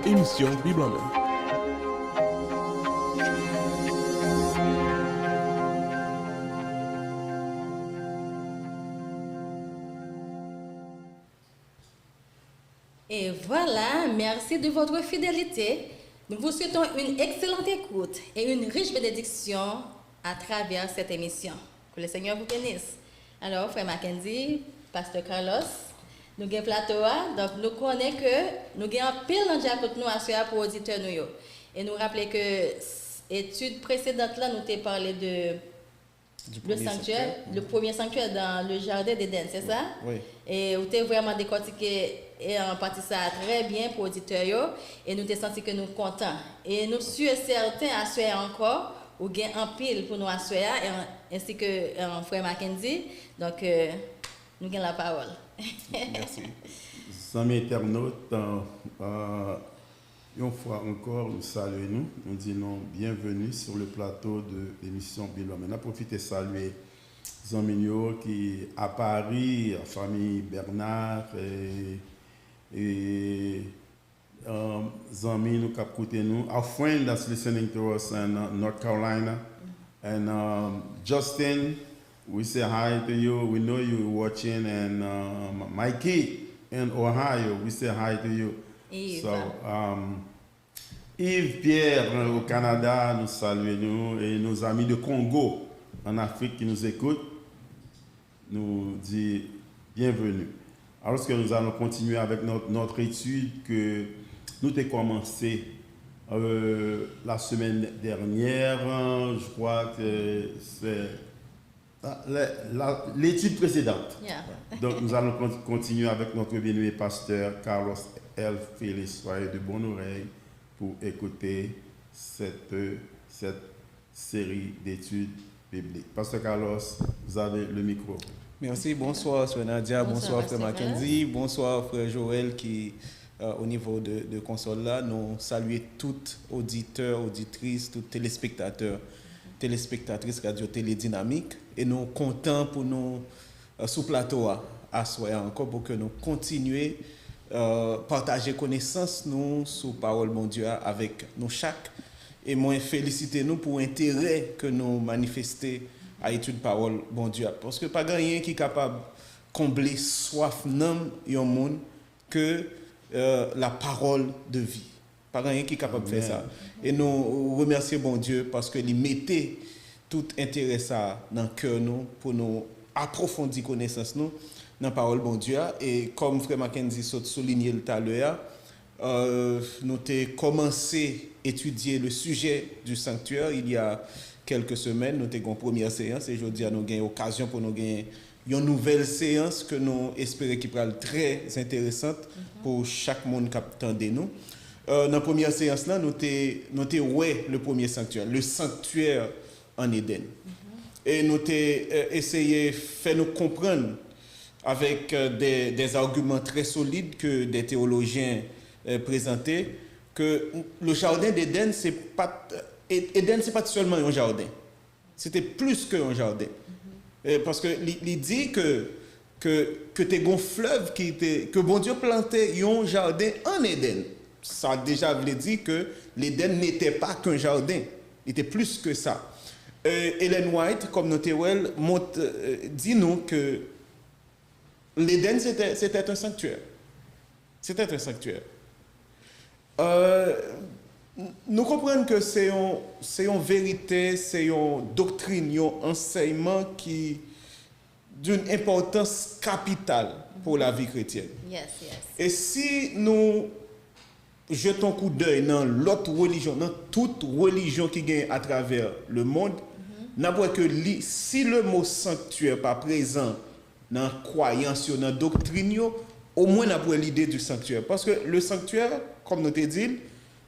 émission Bible en main. Et voilà, merci de votre fidélité. Nous vous souhaitons une excellente écoute et une riche bénédiction à travers cette émission. Que le Seigneur vous bénisse. Alors, Frère Mackenzie, Pasteur Carlos, nous avons plateau, donc nous connaissons que nous avons pile dans le nous à pour auditeurs. Et nous rappelons que l'étude précédente, là, nous avons parlé de le sanctuaire, le premier sanctuaire dans le jardin d'Éden, c'est ça? Oui. Et vous avez vraiment décortiqué et en partie ça très bien pour auditeurs et nous avons senti que nous sommes contents. Et nous sommes certains à souhaiter encore, ou gain en pile pour nous assurer, ainsi que Frère Mackenzie. Donc, nous avons la parole. Merci. Amis internautes, une fois encore, nous saluons, nous disons bienvenue sur le plateau de l'émission Bible. Maintenant, profitez de saluer les amis qui à Paris, la famille Bernard et amis nous qui écoutent nous. Our friend that's listening to us in North Carolina. And Justin, we say hi to you. We know you're watching. And Mikey in Ohio, we say hi to you. Yves. So, Yves Pierre au Canada, nous saluons et nos amis de Congo en Afrique qui nous écoutent, nous disent bienvenue. Alors que nous allons continuer avec notre étude que nous avons commencé la semaine dernière, je crois que c'est l'étude précédente. Yeah. Donc nous allons continuer avec notre bien-aimé pasteur Carlos L. Félix. Soyez de bonne oreille pour écouter cette série d'études bibliques. Pasteur Carlos, vous avez le micro. Merci, bonsoir Frère Nadia, bonsoir Frère Mackenzie, bonsoir Frère Joël qui au niveau de console là, nous saluons toutes auditeurs, auditrices, tous téléspectateurs, téléspectatrices Radio Télé Dynamique et nous comptons pour nous sous plateau à soir encore pour que nous continuions partager connaissance nous sous parole mon Dieu avec nous chaque et moi féliciter nous pour l'intérêt que nous manifestons à étude parole bon Dieu parce que pas rien qui est capable de combler soif dans un monde que la parole de vie. Pas rien qui est capable de faire ça. Et nous remercions bon Dieu parce que il mettait tout intérêt ça dans le cœur nous pour nous approfondir connaissance nous dans la parole bon Dieu. Et comme Frère Mackenzie souligné tout à l'heure, nous avons commencé à étudier le sujet du sanctuaire il y a quelques semaines. Nous avons une première séance et aujourd'hui nous avons l'occasion pour nous gagner une nouvelle séance que nous espérons qui sera très intéressante pour chaque monde qui attend nous. Dans la première séance là, nous avons le premier sanctuaire, le sanctuaire en Éden. Et nous avons essayé de faire nous comprendre avec des arguments très solides que des théologiens présentaient que le jardin d'Éden c'est pas seulement un jardin. C'était plus qu'un jardin. Parce que il dit que tu as un fleuve que bon Dieu plantait un jardin en Éden. Ça déjà veut dire que l'Éden n'était pas qu'un jardin, il était plus que ça. Ellen White, comme Notéwell, dit nous que l'Éden c'était un sanctuaire. C'était un sanctuaire. Nous comprenons que c'est une vérité, c'est une doctrine, un enseignement qui d'une importance capitale pour la vie chrétienne. Yes, yes. Et si nous jetons un coup d'œil dans l'autre religion, dans toute religion qui gagne à travers le monde, n'avons que si le mot sanctuaire n'est pas présent dans la croyance, dans la doctrine, au moins on a l'idée du sanctuaire. Parce que le sanctuaire, comme nous t'ai dit,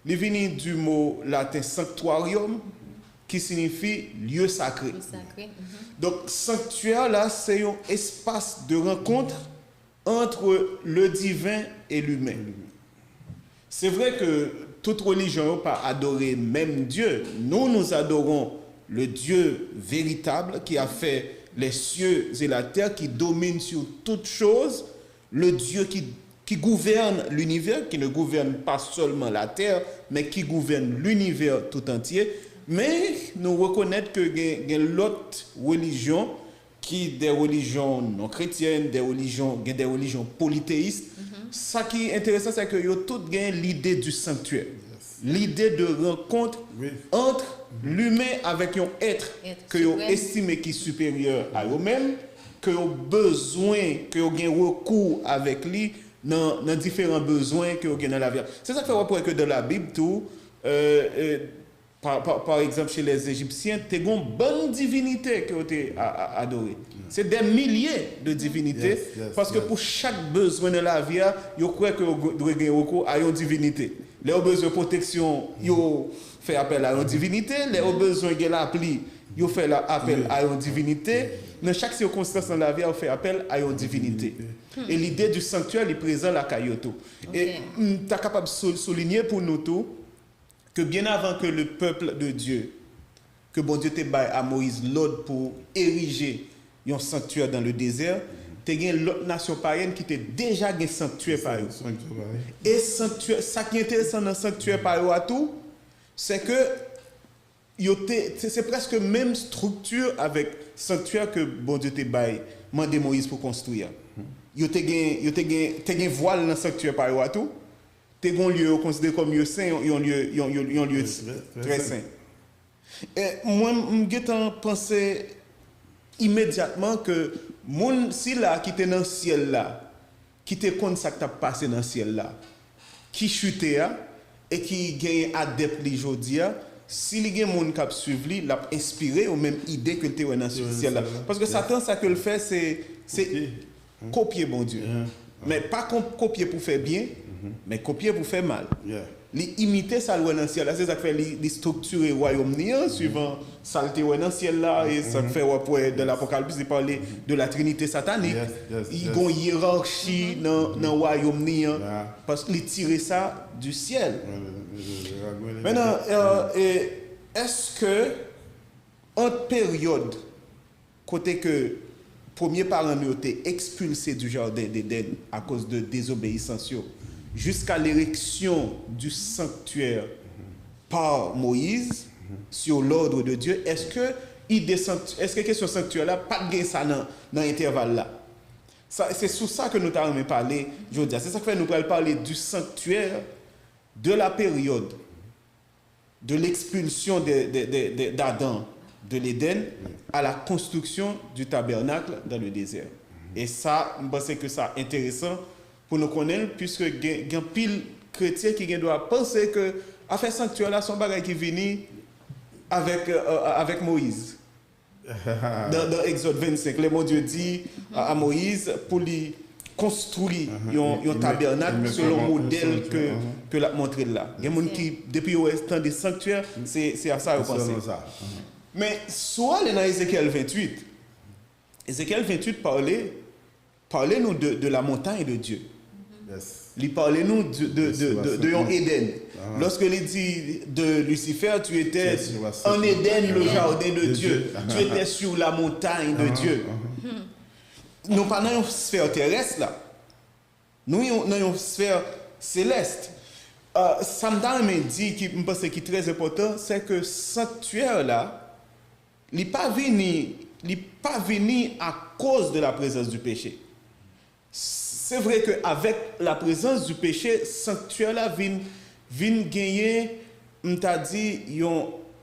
il vient du mot latin sanctuarium, qui signifie lieu sacré. Le sacré. Donc, sanctuaire, là, c'est un espace de rencontre entre le divin et l'humain. C'est vrai que toute religion n'a pas adoré même Dieu. Nous adorons le Dieu véritable qui a fait les cieux et la terre, qui domine sur toutes choses, le Dieu qui qui gouverne l'univers, qui ne gouverne pas seulement la terre, mais qui gouverne l'univers tout entier. Mais nous reconnaissons que y a l'autre religion qui des religions non chrétiennes, des religions polythéistes. Ça qui est intéressant, c'est que yo tout gagne l'idée du sanctuaire. L'idée de rencontre entre l'humain avec un être que yo estime qui est supérieur à eux-mêmes, que yo besoin, que yo gagne recours avec lui dans différents besoins que yo gagne dans la vie. C'est ça que fait rapport que dans la Bible tout par exemple, chez les Égyptiens, tu as une bonne divinité que tu as adorée. C'est des milliers de divinités, parce que pour chaque besoin de la vie, ils croient que vous devez recours à une divinité. Les besoins de protection, ils font appel à une divinité. Les besoins de l'appli, ils font appel à une divinité. Dans chaque circonstance dans la vie, ils font appel à une divinité. Et l'idée du sanctuaire est présente à la Kayoto. Et tu es capable de souligner pour nous tous que bien avant que le peuple de Dieu, que bon Dieu te baille à Moïse l'ordre pour ériger un sanctuaire dans le désert, tu as l'autre nation païenne qui t'a déjà un sanctuaire par eux. Et sanctuaire, ça qui est intéressant dans le sanctuaire par eux à tout, c'est que c'est presque même structure avec sanctuaire que bon Dieu te baille, mandé Moïse pour construire. Tu as un voile dans le sanctuaire par eux à tout. C'est un lieu considéré comme lieu saint, un lieu très saint. Et moi, je pense immédiatement que si là qui était dans le ciel là, qui te compte ça qui t'a passé dans le ciel là, qui chutait et qui gagne adepte aujourd'hui, si il y a des gens qui suivent lui, l'a inspiré aux mêmes idées que tu es dans ce ciel là. Parce que Satan, ça que le fait, c'est copier bon Dieu. Mais pas copier pour faire bien, mais copier pour faire mal. Imiter ça dans le ciel là, c'est ça qui fait les structurer le royaume suivant ça qui est dans le ciel là, et ça fait dans l'Apocalypse il parle de la Trinité satanique. Il y a une hiérarchie dans le royaume parce qu'il tire ça du ciel. Maintenant, est-ce que en période côté que premier parent nous été expulsé du jardin d'Éden à cause de désobéissance jusqu'à l'érection du sanctuaire par Moïse sur l'ordre de Dieu, est-ce que question sanctuaire là pas de ça dans l'intervalle là? C'est sur ça que nous avons parlé aujourd'hui. C'est ça que nous allons parler du sanctuaire de la période de l'expulsion d'Adam de l'Éden à la construction du tabernacle dans le désert. Et ça, je pense que c'est intéressant pour nous connaître, puisque il y a pile chrétien qui doit penser que à faire sanctuaire là, son bagage qui vient avec Moïse. Dans Exode 25, le mot Dieu dit à Moïse pour lui construire un tabernacle selon le modèle que l'a montré là. Il y a des gens qui, depuis le temps des sanctuaires, c'est à ça qu'ils pensent. Mais soit dans Ézéchiel 28, Ézéchiel 28 parlait-nous de la montagne de Dieu. Il parlait-nous de Éden. Lorsque il dit de Lucifer, tu étais en Éden, le jardin de Dieu. Tu étais sur la montagne de Dieu. Nous pas dans une sphère terrestre là. Nous dans une sphère céleste. Ça me dit qui me pense qui est très important, c'est que sanctuaire là, il n'est pas venu à cause de la présence du péché. C'est vrai qu'avec la présence du péché, sanctuaire là vient gagner, on t'a dit,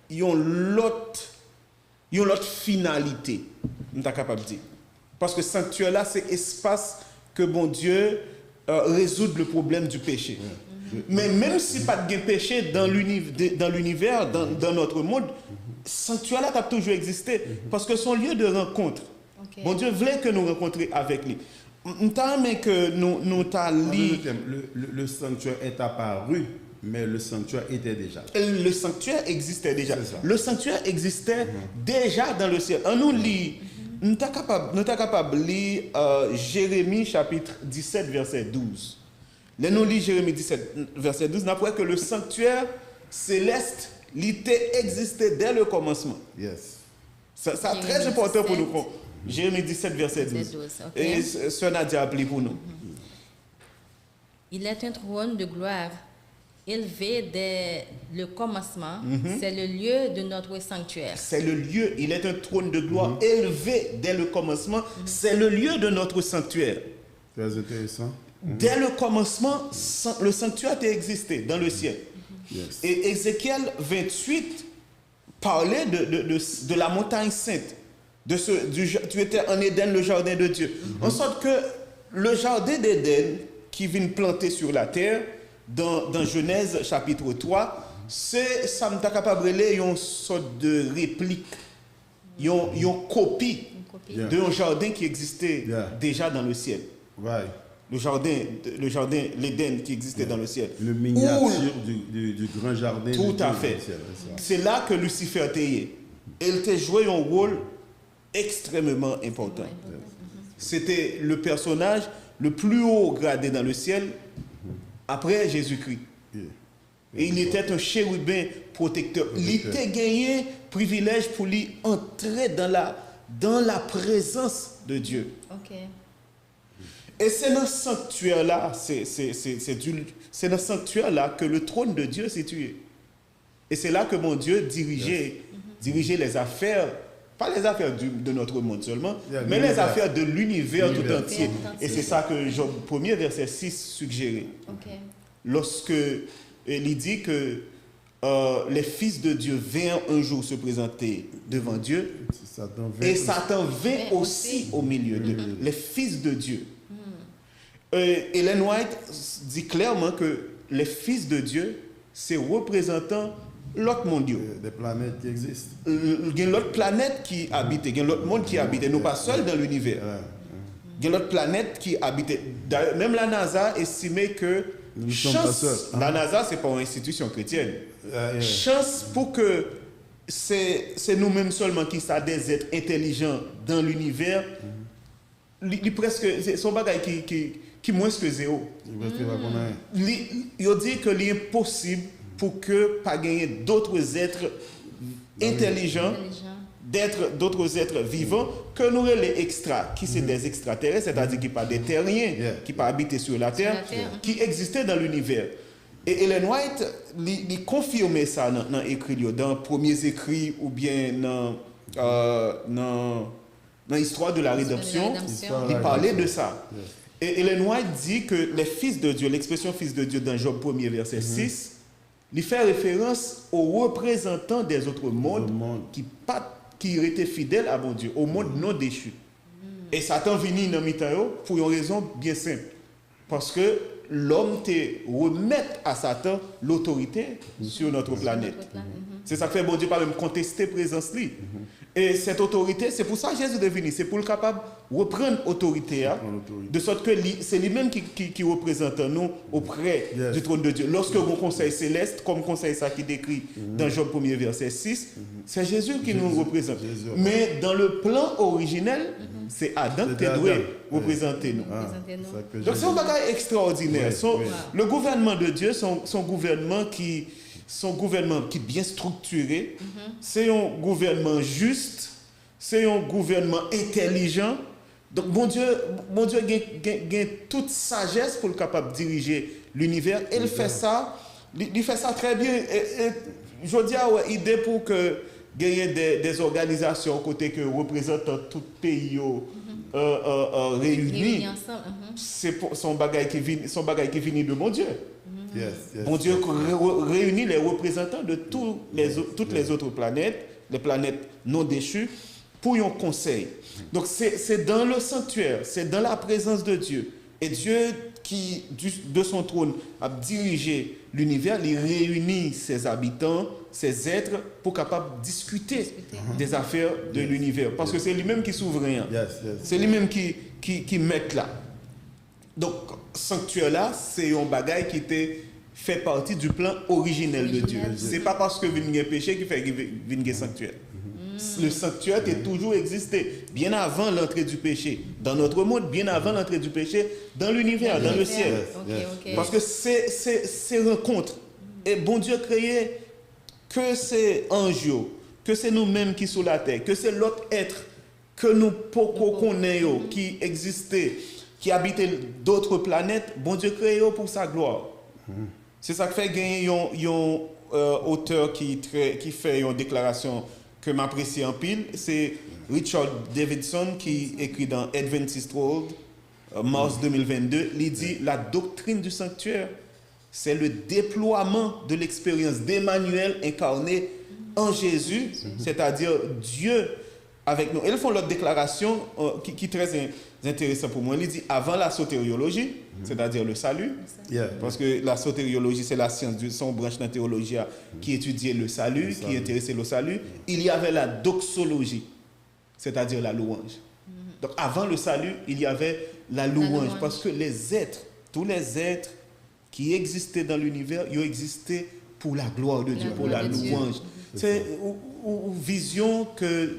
l'autre finalité, on t'a capable de dire. Parce que sanctuaire là, c'est espace que bon Dieu résout le problème du péché. Mais même si pas de péché dans l'univers, dans notre monde, sanctuaire là a toujours existé parce que son lieu de rencontre. Bon Dieu voulait que nous rencontrions avec lui. Que nous le sanctuaire est apparu, mais le sanctuaire était déjà. Le sanctuaire existait déjà. Le sanctuaire existait déjà dans le ciel. On nous lit, nous sommes capables de lire Jérémie chapitre 17 verset 12. Nous lisons Jérémie 17 verset 12, nous apprenons que le sanctuaire céleste existait dès le commencement. C'est très important pour nous. Jérémie 17, verset 12. Et Sœur Nadia a appelé pour nous. Il est un trône de gloire, élevé dès le commencement. C'est le lieu de notre sanctuaire. C'est le lieu, il est un trône de gloire élevé dès le commencement. C'est le lieu de notre sanctuaire. Très intéressant. Dès le commencement, le sanctuaire a existé dans le ciel. Yes. Et Ézéchiel 28 parlait de la montagne sainte. Tu étais en Éden, le jardin de Dieu. En sorte que le jardin d'Éden qui vient planter sur la terre, dans Genèse chapitre 3, ça me t'a capable de une sorte de réplique, une copie d'un jardin qui existait déjà dans le ciel. Right. Le jardin, l'Éden qui existait dans le ciel. Une miniature du grand jardin. Tout à fait. C'est là que Lucifer était. Et il t'a joué un rôle extrêmement important. C'était le personnage le plus haut gradé dans le ciel après Jésus-Christ. Et il était un chérubin protecteur. Il était gagné privilège pour lui entrer dans la présence de Dieu. Ok. Et c'est dans ce sanctuaire-là, c'est dans ce sanctuaire-là que le trône de Dieu est situé. Et c'est là que mon Dieu dirigeait les affaires, pas les affaires de notre monde seulement, mais les affaires de l'univers tout entier. Et c'est ça que Job 1er, verset 6 suggérait. Ok. Lorsque il dit que les fils de Dieu vinrent un jour se présenter devant Dieu, et Satan vint aussi au milieu d'eux, les fils de Dieu. Ellen White dit clairement que les fils de Dieu, c'est représentant l'autre monde. Des planètes qui existent. Il y a l'autre planète qui habite, il y a l'autre monde qui habite, nous pas seuls dans l'univers. Il y a l'autre planète qui habite. Même la NASA estimait que la NASA, c'est pas une institution chrétienne. Chance pour que c'est nous-mêmes seulement qui sommes des êtres intelligents dans l'univers. Presque, son bagage qui moins que zéro. Il dit que c'est impossible pour que pas gagner d'autres êtres intelligents, d'autres êtres vivants que nous les extra, qui sont des extraterrestres, c'est-à-dire qui pas des terriens, qui pas habités sur la terre, qui existaient dans l'univers. Et Ellen White il confirmait ça dans écrit, dans premiers écrits ou bien dans l'histoire de la rédemption, il parlait de ça. Et Ellen White dit que les fils de Dieu, l'expression fils de Dieu dans Job 1er verset 6, il fait référence aux représentants des autres mondes qui étaient fidèles à bon Dieu, au monde non déchu. Et Satan venu dans Mitayo pour une raison bien simple. Parce que l'homme te remet à Satan l'autorité sur notre planète. C'est ça que fait bon Dieu pas même contester présence lui. Et cette autorité, c'est pour ça que Jésus est venu, c'est pour le capable de reprendre l'autorité, de sorte que c'est lui-même qui représente nous auprès du trône de Dieu. Lorsque le conseil céleste, comme conseil ça qui décrit dans Job 1er verset 6, c'est Jésus qui nous représente. Mais dans le plan originel, c'est Adam qui doit représenter nous. Donc c'est un bagage extraordinaire. Le gouvernement de Dieu, son gouvernement qui est bien structuré, c'est un gouvernement juste, c'est un gouvernement intelligent. Donc, mon Dieu a toute sagesse pour être capable de diriger l'univers. Et il fait ça très bien. Et je dis, idée pour que gagner des organisations côté que représentant tout pays réunis, c'est son bagage qui vient de mon Dieu. Bon Dieu réunit les représentants de toutes les autres planètes, les planètes non déchues, pour un conseil. Donc c'est dans le sanctuaire, c'est dans la présence de Dieu. Et Dieu qui, de son trône, a dirigé l'univers, il réunit ses habitants, ses êtres, pour capable discuter des affaires de l'univers. Parce que c'est lui-même qui est souverain. C'est lui-même qui met là. Donc, sanctuaire là, c'est un bagage qui fait partie du plan originel de Dieu. C'est pas parce que vous avez péché qui fait qu'il sanctuaire. Le sanctuaire a toujours existé, bien avant l'entrée du péché dans notre monde, bien avant l'entrée du péché dans l'univers, dans le ciel. Parce que ces rencontres, et bon Dieu créé que c'est anges, que c'est nous-mêmes qui sommes sur la terre, que c'est l'autre être que nous connaissons, qui existait qui habitent d'autres planètes, bon Dieu créé pour sa gloire. C'est ça qui fait gagner un auteur qui fait une déclaration que m'apprécie en pile, c'est Richard Davidson qui écrit dans Adventist World, mars 2022, il dit la doctrine du sanctuaire, c'est le déploiement de l'expérience d'Emmanuel incarné en Jésus, c'est-à-dire Dieu avec nous. Ils font leur déclaration qui est très intéressante pour moi. Il dit avant la sotériologie, c'est-à-dire le salut, parce que la sotériologie c'est la science, son branche de la théologie qui étudiait le salut, qui intéressait le salut. Il y avait la doxologie, c'est-à-dire la louange. Donc avant le salut, il y avait la louange, parce que les êtres, tous les êtres qui existaient dans l'univers, ils ont existé pour la gloire de Dieu, pour la louange. C'est une vision que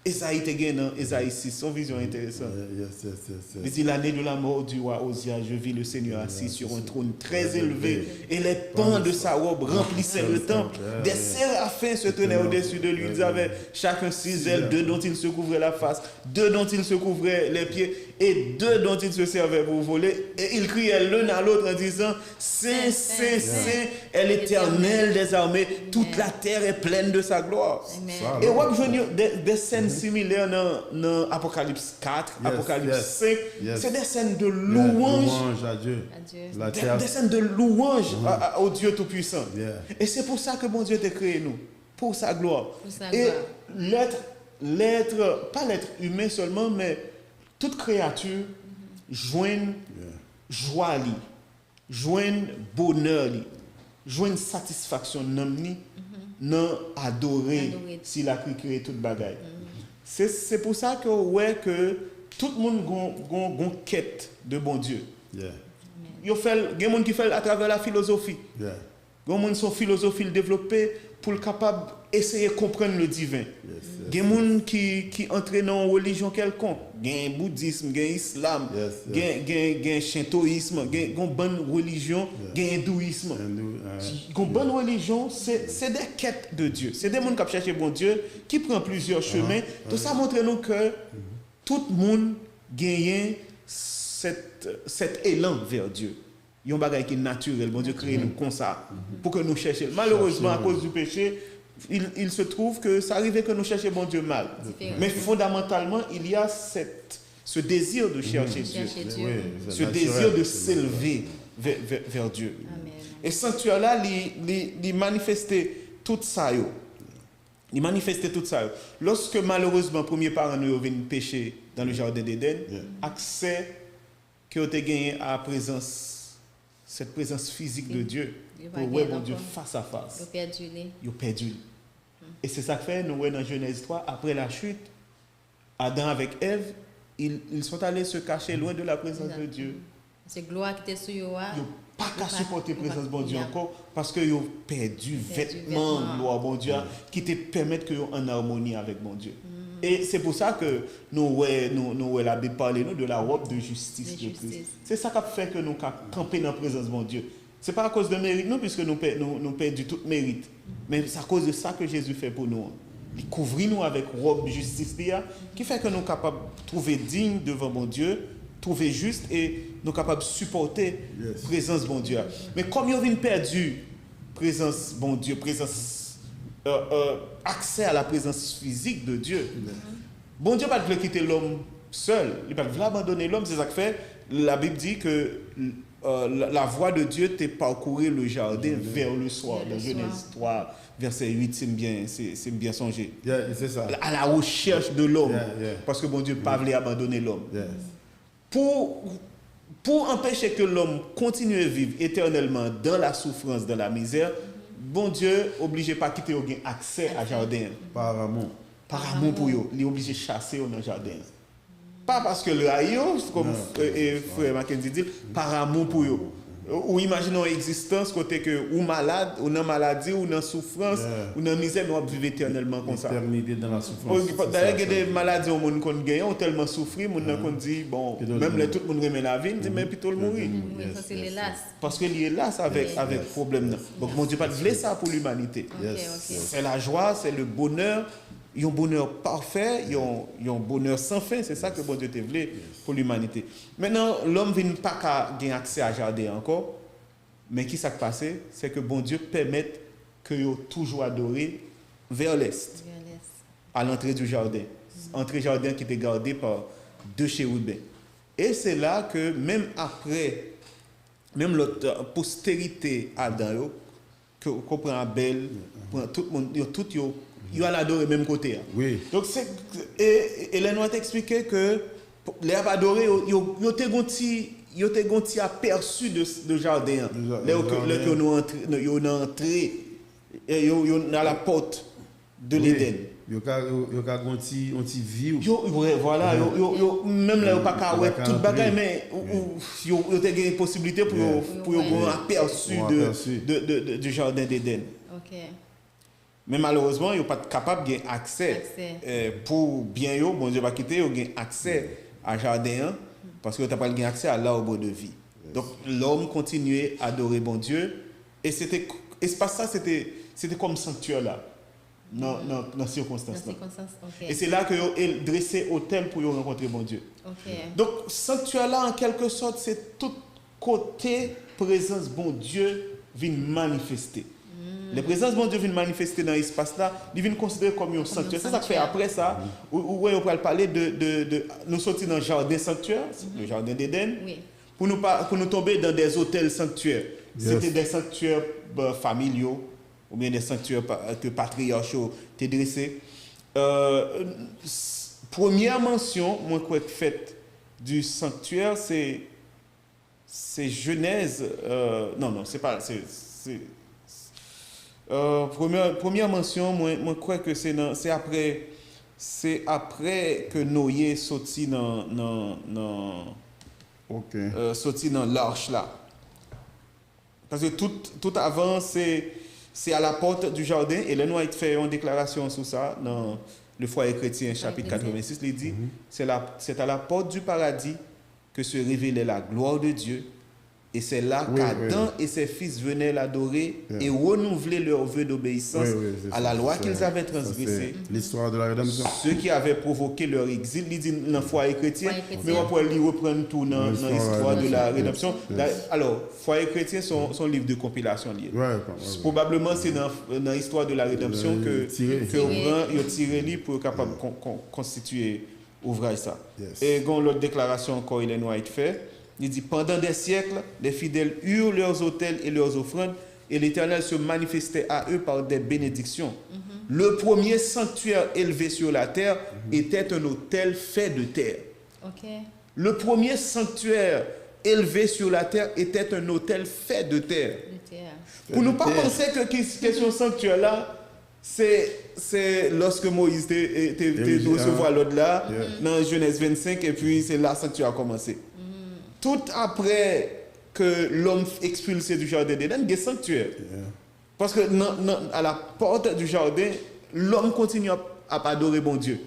Esaïe te gagne dans Esaïe 6, son vision intéressante. Il dit l'année de la mort du roi Osia, je vis le Seigneur assis sur un trône très élevé et les pans de sa robe remplissaient le temple. Des séraphins se tenaient au-dessus de lui. Ils avaient chacun 6 ailes, 2 dont ils se couvraient la face, 2 dont ils se couvraient les pieds et 2 dont ils se servaient pour voler. Et ils criaient l'un à l'autre en disant Saint, Saint, Saint est l'Éternel des armées. Toute la terre est pleine de sa gloire. Et on voit des scènes similaires dans Apocalypse 4, Apocalypse 5. C'est des scènes de louange à Dieu. Des scènes de louange au Dieu Tout-Puissant. Et c'est pour ça que mon Dieu t'a créé nous, pour sa gloire. Et l'être, pas l'être humain seulement, mais toute créature joigne joie, joigne bonheur, joigne satisfaction, non adorer s'il a créé toute bagaille. C'est pour ça que tout le monde a une quête de bon Dieu. Il y a des gens qui font à travers la philosophie. Il y a des gens qui sont philosophie développée pour capable essayer de comprendre le divin. Il y a des gens qui entrent dans une religion quelconque. Il y a le bouddhisme, il y a l'islam, il y a le shintoïsme, il y a une bonne religion, il y a l'hindouisme. Une bonne religion, c'est des quêtes de Dieu. C'est des gens qui cherchent bon Dieu, qui prennent plusieurs chemins. Tout ça montre nous que tout le monde gagne cet élan vers Dieu. Il y a un bagage qui est naturel. Bon Dieu crée nous comme ça pour que nous cherchions. Malheureusement, à cause du péché, il se trouve que ça arrive que nous cherchions bon Dieu mal. Mais fondamentalement, il y a ce désir de chercher Dieu. Ce désir de s'élever vers Dieu. Amen. Et sanctuaire là, il manifestait tout ça. Il manifestait tout ça. Lorsque malheureusement, premier parent nous venu pécher dans le jardin d'Éden, accès que vous avez gagné à cette présence physique de Dieu, pour voir bon Dieu face à face. Ils ont perdu. Et c'est ça que fait, nous voyons dans Genèse 3, après la chute, Adam avec Ève, ils sont allés se cacher loin de la présence de Dieu. C'est gloire qui était sur eux. Ils n'ont pas qu'à supporter la présence de bon Dieu encore, parce qu'ils ont perdu vêtements, gloire bon Dieu, qui te permettent qu'ils soient en harmonie avec bon Dieu. Et c'est pour ça que nous la Bible parle de la robe de justice de Christ. C'est ça qui fait que nous camper dans la présence de mon Dieu. Ce n'est pas à cause de mérite, non, puisque nous perdons tout mérite. Mais c'est à cause de ça que Jésus fait pour nous. Il couvre nous avec robe de justice qui fait que nous sommes capables de trouver digne devant mon Dieu, trouver juste et nous sommes capables de supporter la présence de mon Dieu. Mais comme nous avons perdu présence bon Dieu, accès à la présence physique de Dieu. Bon Dieu ne va pas quitter l'homme seul, il ne va pas abandonner l'homme. C'est ça que fait, la Bible dit que la voix de Dieu t'a parcouru le jardin vers le soir. Dans Genèse 3, verset 8, c'est bien songé. C'est ça. À la recherche de l'homme. Parce que bon Dieu ne pas voulu abandonner l'homme. Pour empêcher que l'homme continue à vivre éternellement dans la souffrance, dans la misère, bon Dieu obligé pas quitter accès à jardin. Par amour. Par amour pour eux, il est obligé de chasser dans le jardin. Pas parce que le haïo, comme frère Mackenzie dit, par amour pour eux. Ou imaginons existence côté que ou malade, ou dans maladie, ou dans souffrance, ou dans misère, nous vivons éternellement comme ça. Éternité dans la souffrance. D'ailleurs, il y a des maladies où on gagne, on tellement souffrir, on dit bon, même tout le monde remet la vie, on dit mais plutôt le mourir. Parce qu'il est là avec problème. Donc mon Dieu pas voulu ça pour l'humanité. C'est la joie, c'est le bonheur un bonheur parfait, ils ont un bonheur sans fin. C'est ça que bon Dieu te voulait pour l'humanité. Maintenant, l'homme ne vient pas qu'à gagner accès à jardin encore. Mais qui s'est passé? C'est que bon Dieu permette que vous toujours adoré vers l'est, à l'entrée du jardin. Entrée jardin qui était gardée par 2 chérubins. Et c'est là que même après, même l'autre postérité Adam, qu'on prend Abel, tout le monde, ils ont adoré même côté. Oui. Donc, et là, nous avons expliqué que les adorés, ils ont un petit aperçu de jardin. Là où ils ont entré, ils ont à la porte de l'Éden. Ils ont un petit view. Voilà, même là, ils n'ont pas tout le bagage, mais ils ont une possibilité pour avoir un aperçu du jardin d'Éden. Mais malheureusement, ils ne sont pas capables d'avoir accès. Pour bien, bon Dieu va quitter, ils ont accès à jardin parce qu'ils n'ont pas accès à l'arbre de vie. Donc l'homme continuait à adorer bon Dieu et l'espace ça c'était comme sanctuaire là dans circonstances là. Et c'est là que ils dressé autel pour rencontrer bon Dieu. Donc sanctuaire là en quelque sorte c'est tout côté présence bon Dieu vient manifester. La présence de bon Dieu vient manifester dans l'espace là, il vient considérer comme un sanctuaire. C'est ça que fait après ça, où on va parler de nous sortir dans le jardin sanctuaire, le jardin d'Éden, pour nous tomber dans des hôtels sanctuaires. C'était des sanctuaires familiaux, ou bien des sanctuaires que patriarchaux étaient dressés. Première mention, moi, quoi que faite du sanctuaire, c'est Genèse. Non, c'est pas. Première mention, moi crois que c'est après que Noé sorti dans l'arche là. Parce que tout avant c'est à la porte du jardin et là nous avons fait une déclaration sur ça dans le foyer chrétien chapitre 86, il dit c'est à la porte du paradis que se révélait la gloire de Dieu. Et c'est là qu'Adam et ses fils venaient l'adorer et renouveler leur vœu d'obéissance à la loi qu'ils avaient transgressée. L'histoire de la rédemption. Ceux qui avaient provoqué leur exil, il dit dans le foyer chrétien, mais on pourrait reprendre tout dans l'histoire de la rédemption. Alors, foyer chrétien, son livre de compilation lié. Probablement, c'est dans l'histoire de la rédemption que il a tiré pour capable constituer ouvrage ça. Et quand l'autre déclaration encore, il est noir fait. Il dit, pendant des siècles, les fidèles eurent leurs autels et leurs offrandes, et l'Éternel se manifestait à eux par des bénédictions. Le premier sanctuaire élevé sur la terre était un autel fait de terre. Le premier sanctuaire élevé sur la terre était un autel fait de terre. Pour ne pas penser que question sanctuaire là, c'est lorsque Moïse était recevoir l'autre là, dans Genèse 25, et puis c'est là que le sanctuaire a commencé. Tout après que l'homme expulsé du jardin d'Éden, il y a un sanctuaire. Parce que à la porte du jardin, l'homme continue à adorer bon Dieu,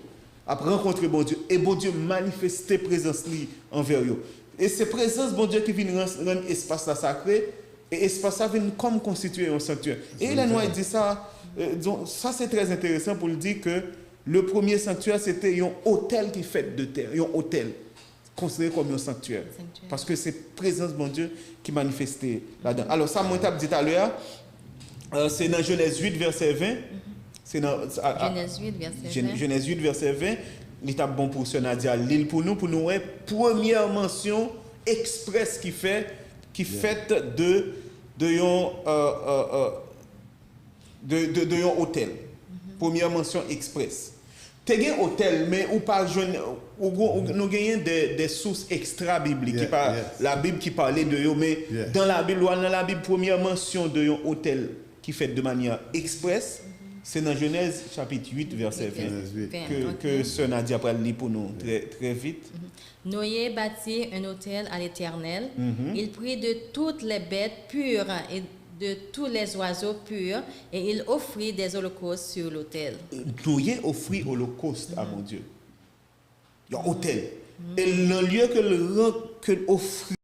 à rencontrer bon Dieu. Et bon Dieu manifester présence envers eux. Et c'est présence bon Dieu qui vient rendre l'espace sacré. Et l'espace vient comme constituer un sanctuaire. Et il a dit ça. Ça c'est très intéressant pour le dire que le premier sanctuaire c'était un hôtel qui est fait de terre. Un hôtel. Considéré comme un sanctuaire. Parce que c'est présence de mon Dieu qui manifestait là-dedans. Alors ça, moi, je dit tout à l'heure, c'est dans Genèse 8, verset 20. C'est dans Genèse 8, verset 20. Il est bon pour ce Nadia l'île pour nous première mention express qui fait de un hôtel. Première mention express. Tu as un hôtel, mais ou pas nous avons des sources extra-bibliques. La Bible qui parlait de eux, mais dans la Bible, première mention de un hôtel qui fait de manière express, c'est dans Genèse chapitre 8, verset 20, que Sœur Nadia va lire pour nous très vite. Noé bâtit un autel à l'Éternel. Il prit de toutes les bêtes pures et de tous les oiseaux purs, et il offrit des holocaustes sur l'autel. Noé offrit holocauste à mon Dieu. Il y a un autel. Et le lieu que l'offrit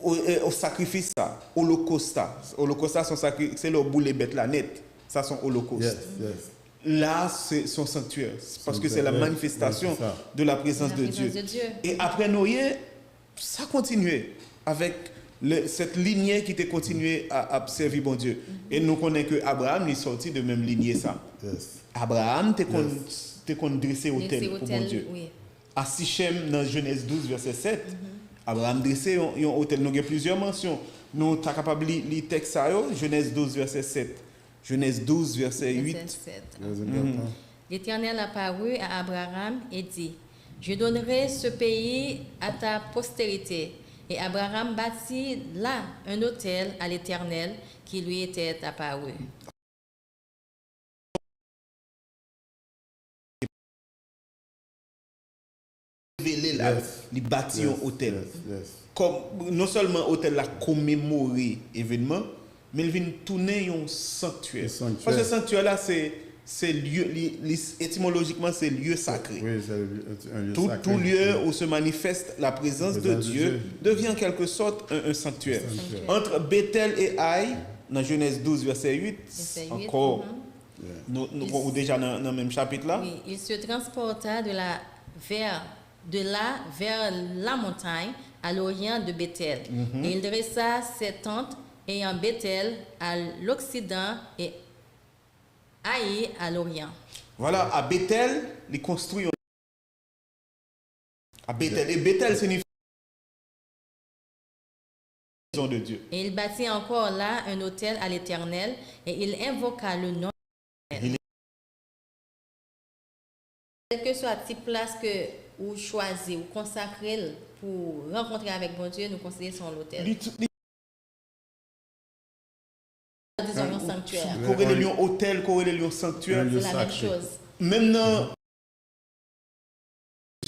au sacrifice, ça, holocauste, c'est le bout les bêtes la net, ça sont holocaustes. là, c'est son sanctuaire. Parce que c'est la manifestation de la présence de Dieu. Et après Noé, ça continuait avec cette lignée qui était continuée à servir bon Dieu. Et nous connaissons que Abraham est sorti de même lignée ça. Abraham était qu'on dressé hôtel pour bon Dieu. Oui. À Sichem, dans Genèse 12, verset 7, Abraham dressé un hôtel. Nous avons plusieurs mentions. Nous sommes capables de lire les textes. Genèse 12, verset 7. Genèse 12, verset 8. L'Éternel apparut à Abraham et dit, je donnerai ce pays à ta postérité. Et Abraham bâtit là un autel à l'Éternel qui lui était apparu. Il bâtit un hôtel. Comme, non seulement hôtel la commémorer événement, mais il vient tourner un sanctuaire. Parce que sanctuaire là, c'est lieu, étymologiquement, c'est lieu sacré. Oui, c'est un lieu sacré. Tout lieu où se manifeste la présence de Dieu devient en quelque sorte un sanctuaire. Entre Bethel et Haï, dans Genèse 12, verset 8, encore, ou déjà dans le même chapitre là. Oui, il se transporta de là vers la montagne à l'orient de Bethel. Et il dressa ses tentes et en Bethel à l'occident et Haï à l'orient. Voilà, à Bethel, il construit à Bethel. Et Bethel signifie de Dieu. Et il bâtit encore là un autel à l'Éternel et il invoqua le nom. Quelle que soit la place que vous choisissez ou consacrez pour rencontrer avec bon Dieu, nous considérons l'autel. Disons un sanctuaire. Corréler un hôtel, corréler un sanctuaire. C'est la même chose. Maintenant,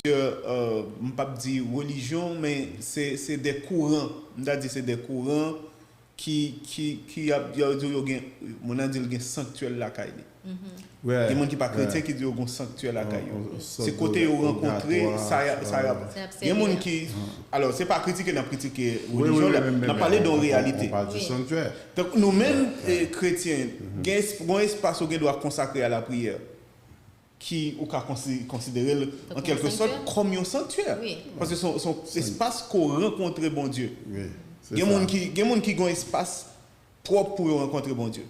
je ne peux pas dire religion, mais c'est des courants. C'est des courants qui ont sanctuaire la caille. Il y a des gens qui ne sont pas chrétiens qui disent qu'ils ont un sanctuaire la caille. C'est côté où rencontrer, ça il y a des gens qui. Alors, ce n'est pas critiquer, on a critiqué religion, on a parlé de réalité. On parle du sanctuaire. Donc, nous-mêmes, chrétiens, un espace où on doit consacrer à la prière, qui on peut considérer en quelque sorte comme un sanctuaire. Parce que son espace qu'on rencontre bon Dieu. Il y a des gens qui ont un espace propre pour rencontrer bon Dieu.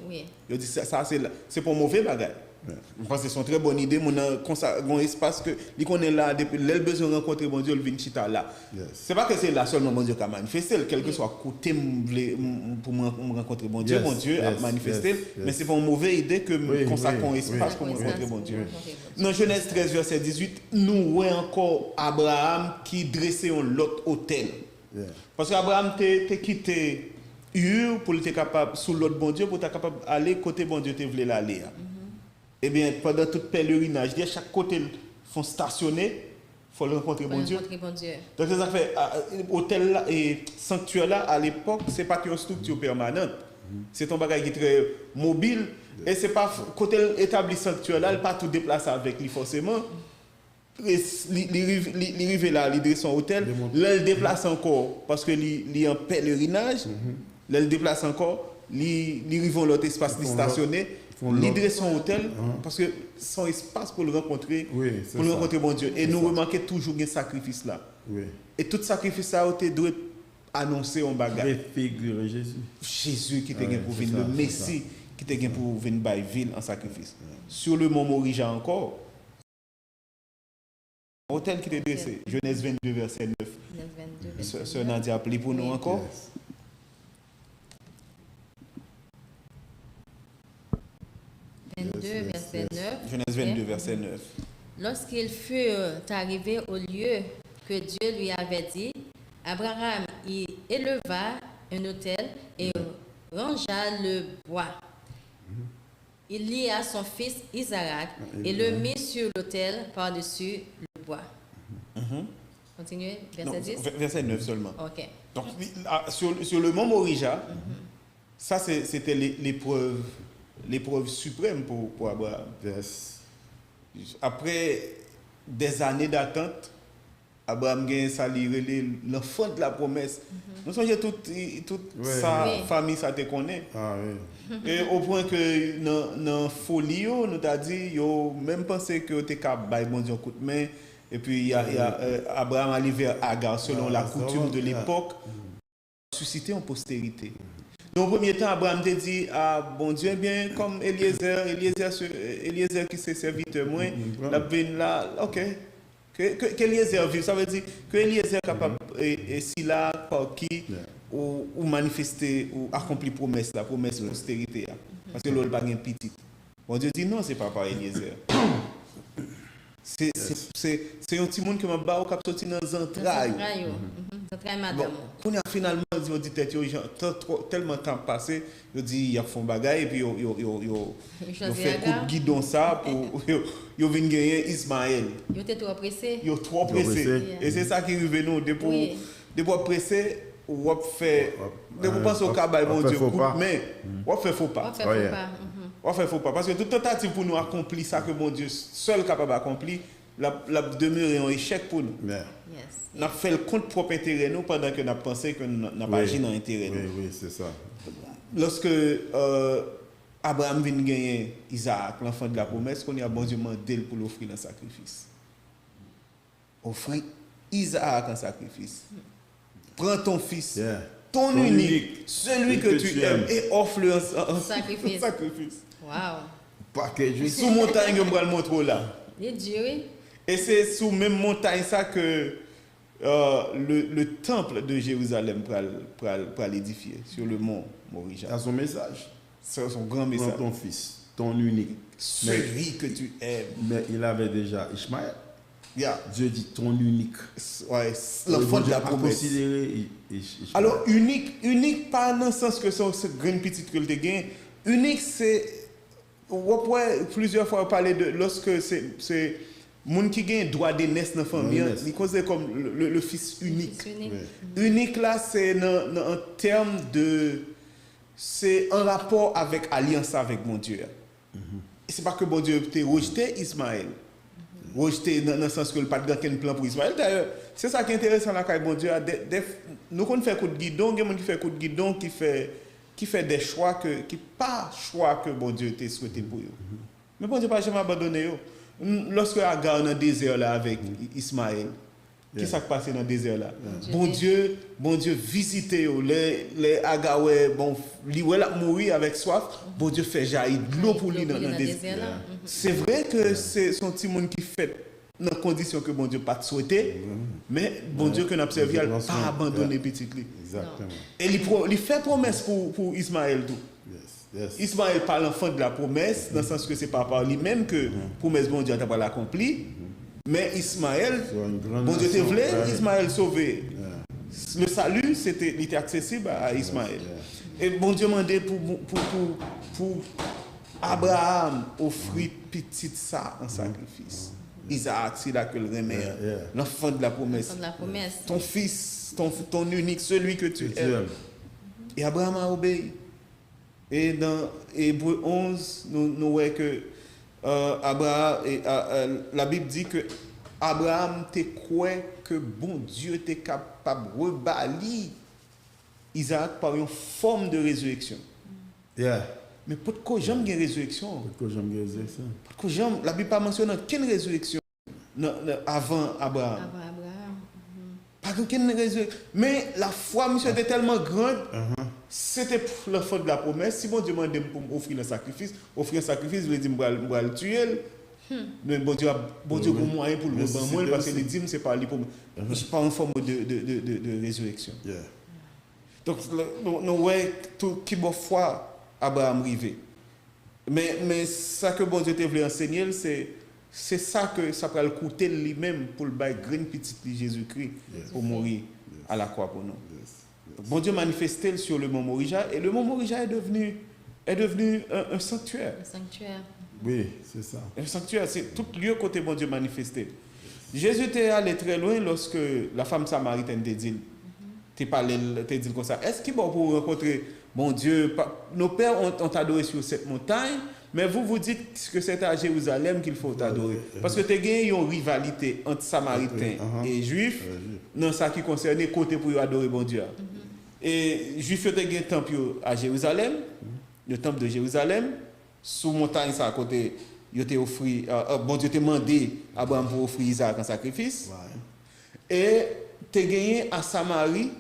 Je dis ça c'est pour mauvais bagage. Parce que c'est une très bonne idée, mon un espace que il connaît là depuis le besoin de rencontrer bon Dieu, il vient chita là. C'est pas que c'est là seulement bon Dieu qui a manifesté, quel que soit côté pour me rencontrer bon Dieu, a manifesté, mais c'est pas une mauvaise idée que consacrer un espace pour rencontrer bon Dieu. Dans Genèse 13 verset 18, nous voyons encore Abraham qui dressait un autre autel. Parce qu'Abraham t'a quitté Ur pour être capable sous l'autre bon Dieu pour être capable d'aller côté bon Dieu te voulait l'aller. Eh bien pendant tout pèlerinage, chaque côté font stationner, faut rencontrer bon Dieu. Donc ça fait hôtel là et sanctuaire là à l'époque, c'est pas une structure permanente. C'est un bagage qui est très mobile et c'est pas côté établi sanctuaire là, il pas tout déplacer avec lui forcément. Il arrive là, il dresse son hôtel, là il déplace encore parce que il est en pèlerinage, là il déplace encore, il arrive dans l'autre espace stationné, il dresse son hôtel parce que son espace pour le rencontrer, bon Dieu. Et nous remarquons toujours un sacrifice là. Et tout sacrifice là doit annoncer un bagage. Figurer Jésus. Jésus qui était pour venir, le Messie qui était pour venir by ville en sacrifice. Sur le mont Morija encore. Hôtel qui était dressé, Genèse 22, verset 9. Sœur Nadia, appelez pour nous encore. Verset 9. Genèse 22, verset 9. Lorsqu'ils furent arrivés au lieu que Dieu lui avait dit, Abraham y éleva un autel et rangea le bois. Il lia son fils Isaac et le mit sur l'autel par-dessus le bois. Continuez, verset 10. Verset 9 seulement. Ok. Donc, sur le mont Morija, ça c'était l'épreuve suprême pour Abraham. Après des années d'attente, Abraham gagne ça l'enfant de la promesse. Nous sommes toute sa famille ça te connaît. Ah oui. Et au point que dans folie nous t'a dit yo même pensé que tu capable bon Dieu coup de main et puis il y a Abraham allé vers Agar selon la coutume de l'époque susciter en postérité. Dans le premier temps, Abraham te dit, ah, bon Dieu, bien, comme Eliezer qui s'est serviteur, moi, la peine là, ok. Que Eliezer vive, ça veut dire que Eliezer est capable, et si là, par qui, ou manifester, ou accomplir la promesse de postérité. Parce que l'autre n'a pas de petit. Bon Dieu dit, non, c'est pas par Eliezer. C'est un petit monde qui m'a barré au cap sorti dans les entrailles. Bon, quand on a finalement dit tellement de temps passé, je dis il y a font bagaille et puis ils fait coup de guidon ça pour ils viennent gagner Ismaël. Ils étaient trop pressés. Ils trop pressés. Et c'est ça qui arrive nous depuis pressé ou fait depuis penser au cabal mon Dieu mais on fait faux pas. On fait faux pas parce que toute tentative pour nous accomplir ça que mon Dieu seul capable d'accomplir la demeure un échec pour nous. On a fait le compte propre intérêt nous pendant que nous avons pensé que nous n'avons pas agi dans l'intérêt. Oui, c'est ça. Lorsque Abraham vient gagner Isaac, l'enfant de la promesse, qu'on a bon Dieu demandé pour l'offrir un sacrifice. Offrir Isaac en sacrifice. Prends ton fils, ton unique, celui que tu aimes, et offre-le en sacrifice. Wow. Sous montagne, on va le montrer là. Oui. Et c'est sous même montagne ça que le temple de Jérusalem pour l'édifier sur le mont Moriah. C'est son message. C'est son grand message. Prends ton fils, ton unique. Celui que tu aimes. Mais il avait déjà Ishmaël. Dieu dit ton unique. Ouais, l'enfant de la promesse. Alors, unique pas dans le sens que c'est grand petit que tu gagnes. Unique, c'est. On pourrait plusieurs fois parler de lorsque c'est monde qui gagne droit de naître dans la famille, il cause comme le fils unique. Unique là, c'est en termes de. C'est en rapport avec alliance avec mon Dieu. Et c'est pas que mon Dieu t'a rejeté Ismaël. Rejeté dans le sens que le pas de quel plan pour Ismaël. D'ailleurs, c'est ça qui est intéressant là quand mon Dieu nous qu'on fait coup de guidon, il y a qui fait coup de guidon qui fait des choix qui pas choix que bon Dieu t'a souhaité pour eux. Mais bon Dieu pas jamais abandonné eux. Lorsque Agar dans le désert là avec Ismaël, qui s'est passé dans le désert là? Bon Dieu visité les Agar bon lui a mourir avec soif, bon Dieu fait jaillir de l'eau pour lui dans le désert. C'est vrai que c'est son petit monde qui fait dans les conditions que bon Dieu pas souhaité, mais bon Dieu que nous observons, il n'a pas abandonné petit lui. Exactement. Et il fait promesse pour Ismaël tout. Ismaël pas l'enfant de la promesse, dans le sens que c'est pas par lui-même que promesse bon Dieu n'a pas l'accompli. Mais Ismaël, bon Dieu te voulait, Ismaël sauvé. Le salut, il était accessible à Ismaël. Et bon Dieu m'a demandé pour Abraham offrir petit ça en sacrifice. Isaac, c'est là que le remet. L'enfant de la promesse. Ton fils, ton unique, celui que tu aimes. Et Abraham a obéi. Et dans Hébreux 11, nous voyons que la Bible dit que Abraham te croit que bon Dieu était capable de rebâlir Isaac par une forme de résurrection. Mais pourquoi jamais une résurrection? La Bible pas mentionne aucune résurrection avant Abraham. Pas aucune résurrection. Mais la foi, monsieur, était tellement grande. C'était pour l'enfant de la promesse. Si bon Dieu m'a demandé pour offrir un sacrifice, je lui ai dit, je vais le tuer. Mais bon Dieu pour moyen pour le rebandir parce que les dîmes, c'est pas lui pour moi. C'est pas une forme de résurrection. Donc, nous voyons tout qui m'a foi Abraham rivé. Mais ça que bon Dieu te voulait enseigner, c'est ça que ça va le coûter lui-même pour le bail grand petit Jésus-Christ pour mourir à la croix pour nous. Bon Dieu manifesté sur le mont Moriah et le mont Moriah est devenu un sanctuaire. Un sanctuaire. Oui, c'est ça. Un sanctuaire, c'est tout lieu côté bon Dieu manifesté. Jésus était allé très loin lorsque la femme samaritaine te dit, te dit comme ça. Est-ce qu'il va pour rencontrer mon Dieu? Nos pères ont adoré sur cette montagne, Mais vous dites que c'est à Jérusalem qu'il faut adorer. Parce que tu as gagné une rivalité entre Samaritains et Juifs dans ce qui concerne les côtés pour adorer bon Dieu. Et Juifs ont gagné un temple à Jérusalem, le temple de Jérusalem, sous montagne ça à côté, il était offert, bon Dieu t'a demandé à Abraham pour offrir Isaac en sacrifice. Et tu as gagné à Samarie,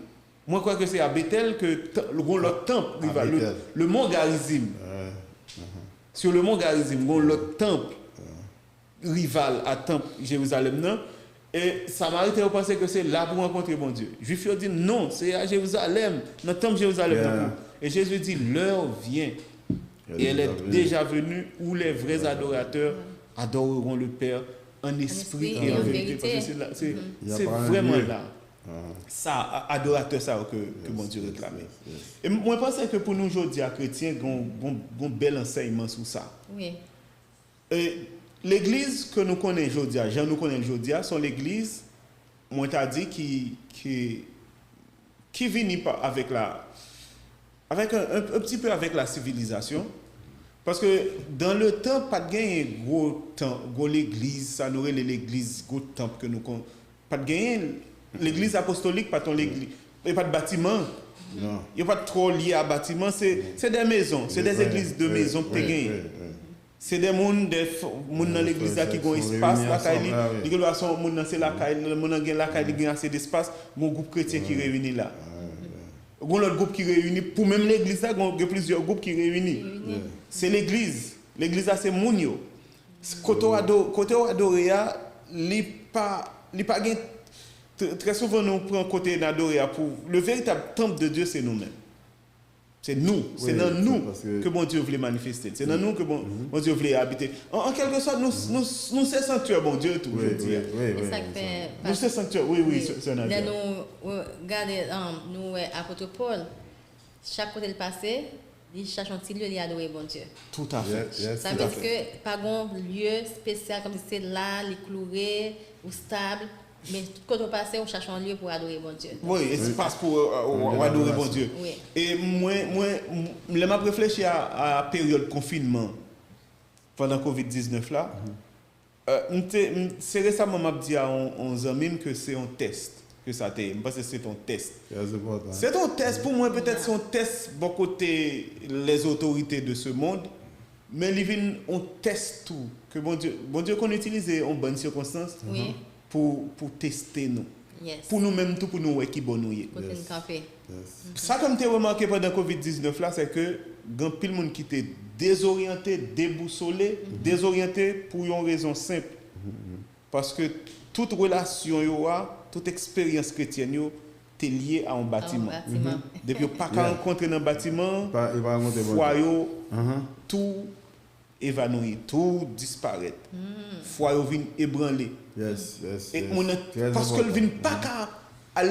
moi je crois que c'est à Bethel que le temple, le mont Garizim. Sur le mont Garizim, l'autre temple rival à temple Jérusalem, non? Et Samaritains pensaient que c'est là pour rencontrer bon Dieu. Juifs ont dit non, c'est à Jérusalem, dans le temple Jérusalem. Et Jésus dit l'heure vient et elle est déjà venue où les vrais adorateurs adoreront le Père en esprit et en vérité. Parce que c'est vraiment là. Ça, adorateur, ça que mon Dieu réclamait. Et moi, je pense que pour nous aujourd'hui, chrétiens, un bel enseignement sur ça. Oui. L'église que nous connaissons aujourd'hui, Jean nous connaît aujourd'hui, sont l'église, moi, t'as dit, qui vient avec un petit peu avec la civilisation. Parce que dans le temps, pas de gain gros l'église, ça n'aurait l'église, gros temple que nous connaissons. Pas de gain. L'église apostolique, pas ton l'église. Il n'y a pas de bâtiment. Non. Il n'y a pas de trop lié à bâtiment. C'est des maisons. C'est des églises de maisons que tu gagnes. C'est des gens dans l'église qui ont un espace. Les gens c'est la caille. Les gens qui ont assez d'espace. Il y a un groupe chrétien qui réunit là. Il y a un autre groupe qui réunit. Pour même l'église, il y a plusieurs groupes qui réunissent. C'est l'église. L'église, c'est Mounio. Côté adoré, il n'y a pas de. Très souvent, nous prenons côté d'adorer pour le véritable temple de Dieu, c'est nous-mêmes. C'est nous. C'est dans nous que bon Dieu voulait manifester. C'est dans nous que bon Dieu voulait habiter. En quelque sorte, nous sommes sanctuaires, bon Dieu, tout. Nous sommes sanctuaires, oui, c'est un avis. Nous regardons, nous, apôtre Paul, chaque côté le passé, il cherche un petit lieu pour adorer bon Dieu. Tout à fait. Ça veut dire que pas un lieu spécial comme si c'est là, les clourés ou stable. Mais quand on passe, on cherche un lieu pour adorer bon Dieu. Oui, espace pour adorer bon Dieu. Oui. Et moi, je réfléchis à la période de confinement pendant Covid-19 là. C'est récemment que je dit à un ami que c'est un test. Que ça parce que c'est un test. C'est un test pour moi, peut-être c'est un test bon côté les autorités de ce monde. Mais on teste tout. Que bon Dieu qu'on utilise en bonnes circonstances. Oui. Pour tester nous. Yes. Pour nous-mêmes, tout pour nous, qui bon nous y. Ça, comme tu as remarqué pendant le Covid-19, là, c'est que il y a pile de monde qui était désorienté, déboussolé, désorienté pour une raison simple. Parce que toute relation, toute expérience chrétienne, est liée à un bâtiment. Depuis pas qu'à rencontrer dans un bâtiment, foyer, tout évanoui, tout disparaît. Foyer vient ébranler. Parce que ne vient pas à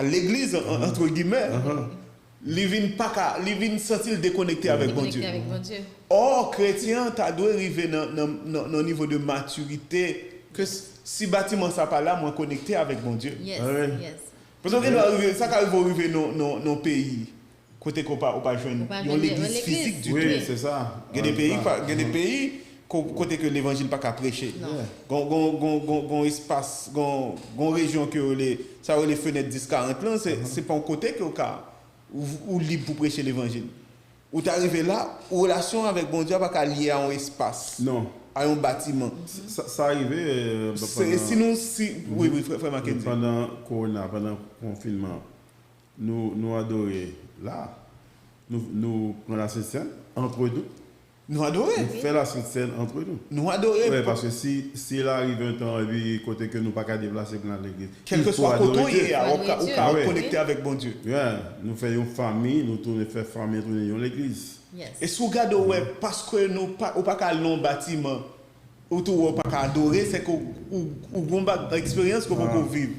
l'église, entre guillemets, il ne vient pas qu'à sentir déconnecté avec mon Dieu. Or, chrétien, tu dois arriver dans un niveau de maturité que si le bâtiment n'est pas là, moi connecté avec mon Dieu. Parce que ça arrive dans nos pays. Côté qu'on pas joindre l'église physique du Dieu. Oui, c'est ça. Il y a des pays côté que l'évangile pas qu'à prêcher. Gon espace, gon région que les fenêtres 10-40 là, c'est pas un côté que ou libre pour prêcher l'évangile. Ou tu arrives là, relation avec bon Dieu pas qu'à lier à un espace. Non. À un bâtiment. Ça arrivait sinon oui frère Mackenzie. Pendant Corona, pendant le confinement, nous adorer là, nous prenons la Sainte-Seine entre nous. Nous adorer. Nous faisons la Sainte-Seine entre nous. Nous adorer. Oui, parce que si il arrive un temps et puis côté que nous ne pouvons pas déplacer dans l'église. Quel que soit côté, on peut connecter avec bon Dieu. Oui, nous faisons une famille, nous tournons faire famille, nous tournons l'église. Et si vous regardez, parce que nous ne pouvons pas aller dans un bâtiment, ou ne pouvons pas adorer, c'est que vous avez une expérience que vous vivez.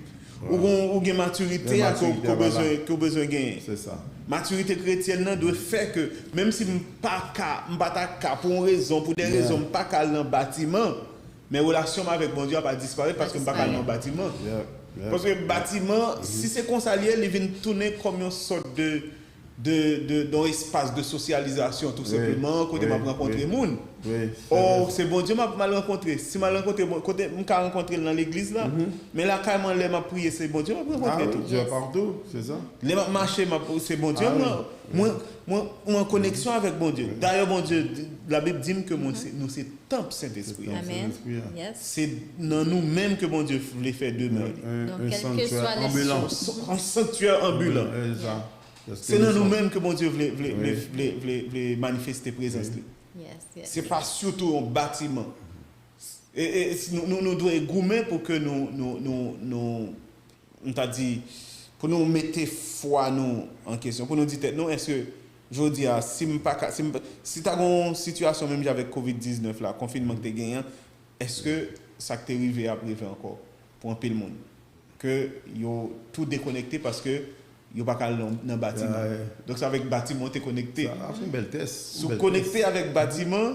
Ou une maturité que vous besoin de gagner. C'est ça. Maturité chrétienne doit faire que même si je ne suis pas pour une raison, pour des raisons, je ne suis pas dans le bâtiment, mes relations avec mon Dieu ne vont pas disparaître parce que je ne suis pas dans le bâtiment. Parce que le bâtiment, si c'est consalié, il vient tourner comme une sorte de dans l'espace de socialisation tout simplement, côté m'a rencontrer monde. Oui. Oh, c'est bon Dieu m'a mal rencontré. Si m'a rencontré côté m'a rencontré dans l'église là, mais là carrément les m'a prié, c'est bon Dieu m'a rencontré tout. Dieu partout, c'est ça. Les m'a marché, c'est bon Dieu moi en connexion avec bon Dieu. D'ailleurs bon Dieu, la Bible dit que nous c'est temple Saint-Esprit. Amen. Yes. C'est dans nous-mêmes que bon Dieu voulait faire demeure. Un sanctuaire ambulant. Un sanctuaire ambulant. C'est dans nous-mêmes que bon Dieu voulait manifester présence. Yes. C'est pas surtout un bâtiment. Et nous devons gommer pour que on t'a dit, pour nous mettre foi nous en question, pour nous dire, non, est-ce que, je dis, si tu as une situation même avec Covid-19, là, confinement que tu as gagné, est-ce que ça t'est arrivé à prévoir encore pour un peu le monde? Que yo tout déconnecté parce que yo pas dans le bâtiment. Donc ça avec bâtiment tu es connecté. C'est une belle test. Si connecté avec bâtiment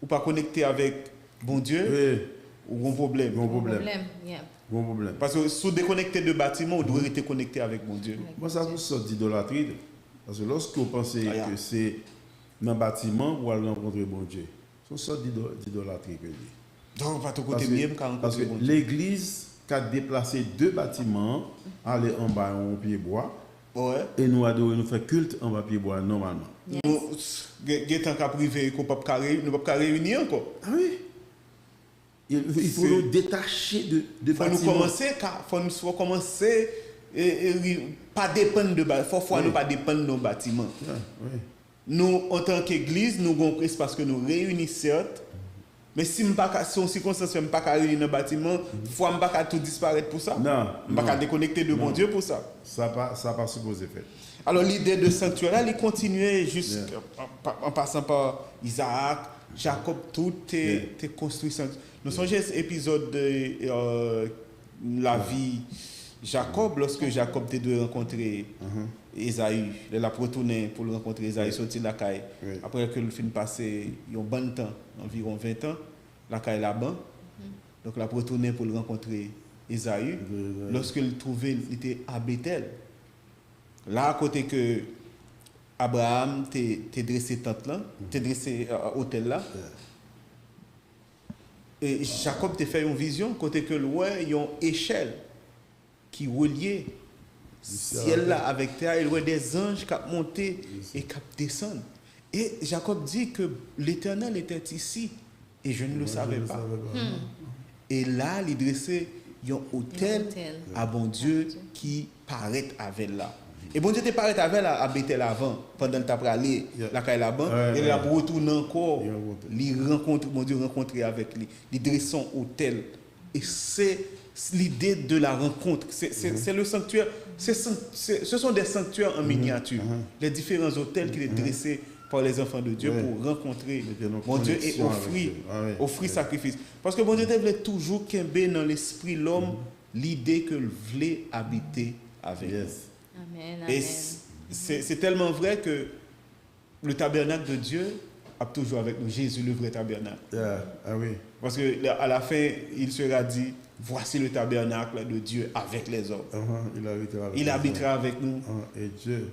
ou pas connecté avec bon Dieu, ou un problème. Bon problème. Yeah. Bon problème. Parce que si déconnecté de bâtiment, on doit rester connecté avec bon Dieu. Moi ça vous sort d'idolâtrie parce que lorsque vous pensez que c'est dans le bâtiment pour aller rencontrer bon Dieu, c'est sort d'idolâtrie que dit. Donc pas ton côté mieux parce que l'église a déplacé 2 bâtiments, aller en bas en pied bois. Ouais. Et nous adorons, nous faisons culte en bas pied bois normalement. Nous en cas privé qu'on peut pas réunir encore. Ah oui. Il faut nous détacher de bâtiments. Faut nous commencer pas dépendre de bâtiments. Faut nous pas dépendre de nos bâtiments. Oui. Nous en tant qu'église, nous avons un espace que nous réunissons certes. Mais si je ne pas en circonstance, je ne pas réunir dans le bâtiment, il faut pas tout disparaître pour ça. Non. Je ne pas déconnecter de mon Dieu pour ça. Ça n'a pas supposé faire. Alors l'idée de sanctuaire, elle continuait en passant par Isaac, Jacob, tout est construit. Nous sommes cet épisode de la vie Jacob, lorsque Jacob devait rencontrer Esaü, il a retourné pour le rencontrer Esaü, sorti de la caille. Après que le film passé, il y a un bon temps, environ 20 ans, la caille là-bas. Donc il a retourné pour le rencontrer Esaü. Lorsqu'il trouvait, il était à Bethel. Là, à côté que Abraham t'a dressé tente là, t'a dressé hôtel là. Et Jacob t'a fait une vision, côté que il y a une échelle qui reliait ciel là avec terre, il y a des anges qui montent et qui descendent. Et Jacob dit que l'Éternel était ici et je ne le savais pas. Et là, il dressait un hôtel à bon Dieu qui paraît avec là. Et bon Dieu te paraît avec là à Bethel avant, pendant que tu as allé la caille là-bas, et là pour retourner encore, il rencontre, mon Dieu rencontrer avec lui, il dresse son hôtel. Et c'est l'idée de la rencontre, c'est le sanctuaire, ce sont des sanctuaires en miniature, les différents hôtels qui sont dressés par les enfants de Dieu pour rencontrer mon Dieu et offrir sacrifice. Parce que bon Dieu voulait toujours qu'il y ait dans l'esprit l'homme l'idée qu'il voulait habiter avec nous. Amen. Et c'est tellement vrai que le tabernacle de Dieu a toujours avec nous, Jésus le vrai tabernacle. Parce qu'à la fin, il sera dit, voici le tabernacle de Dieu avec les hommes. Il habitera avec nous. Et Dieu